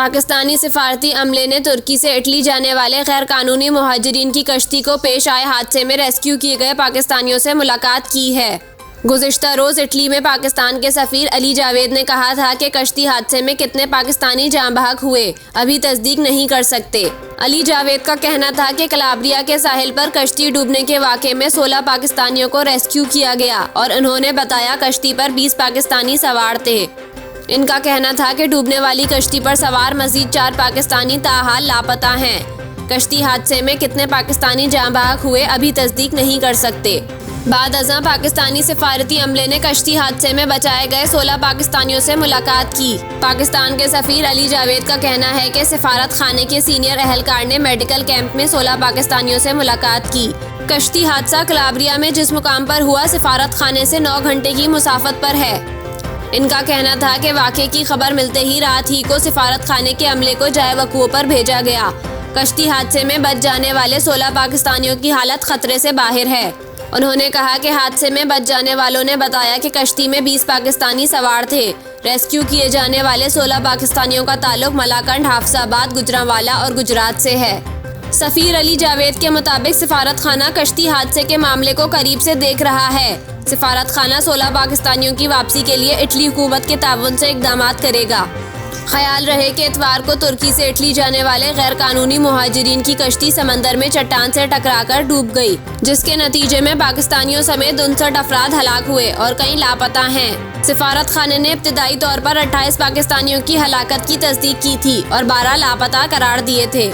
पाकिस्तानी सिफारती अमले ने तुर्की से इटली जाने वाले गैर कानूनी मुहाजिरीन की कश्ती को पेश आए हादसे में रेस्क्यू किए गए पाकिस्तानियों से मुलाकात की है। गुज़िश्ता रोज़ इटली में पाकिस्तान के सफ़ीर अली जावेद ने कहा था कि कश्ती हादसे में कितने पाकिस्तानी जाँ बहक हुए अभी तस्दीक नहीं कर सकते। अली जावेद का कहना था कि कलाब्रिया के साहिल पर कश्ती डूबने के वाक़े में 16 पाकिस्तानियों को रेस्क्यू किया गया और उन्होंने बताया कश्ती पर 20 पाकिस्तानी सवार थे। इनका कहना था कि डूबने वाली कश्ती पर सवार मज़ीद 4 पाकिस्तानी ताहाल लापता हैं। कश्ती हादसे में कितने पाकिस्तानी जाँ बहक हुए अभी तस्दीक नहीं कर सकते। बाद अज़ां पाकिस्तानी सिफारती अमले ने कश्ती हादसे में बचाए गए 16 पाकिस्तानियों से मुलाकात की। पाकिस्तान के सफ़ीर अली जावेद का कहना है कि सिफारत खाने के सीनियर अहलकार ने मेडिकल कैंप में 16 पाकिस्तानियों से मुलाकात की। कश्ती हादसा कलाब्रिया में जिस मुकाम पर हुआ सिफारत खाने से 9 घंटे की मुसाफत पर है। इनका कहना था कि वाक़े की खबर मिलते ही रात ही को सिफारत खाने के अमले को जाए वक़ूओं पर भेजा गया। कश्ती हादसे में बच जाने वाले 16 पाकिस्तानियों की हालत खतरे से बाहर है। उन्होंने कहा कि हादसे में बच जाने वालों ने बताया कि कश्ती में 20 पाकिस्तानी सवार थे। रेस्क्यू किए जाने वाले 16 पाकिस्तानियों का ताल्लुक मलाकंड, हाफसाबाद, गुजरांवाला और गुजरात से है। सफ़ीर अली जावेद के मुताबिक सिफारत खाना कश्ती हादसे के मामले को करीब से देख रहा है। सिफारत खाना 16 पाकिस्तानियों की वापसी के लिए इटली हुकूमत के ताउन से इक़दामात करेगा। ख्याल रहे कि इतवार को तुर्की से इटली जाने वाले गैर कानूनी मुहाजिरीन की कश्ती समंदर में चट्टान से टकराकर डूब गई, जिसके नतीजे में पाकिस्तानियों समेत 59 अफराद हलाक हुए और कई लापता हैं। सिफारत खाने ने इब्तदाई तौर पर 28 पाकिस्तानियों की हलाकत की तस्दीक की थी और 12 लापता करार दिए थे।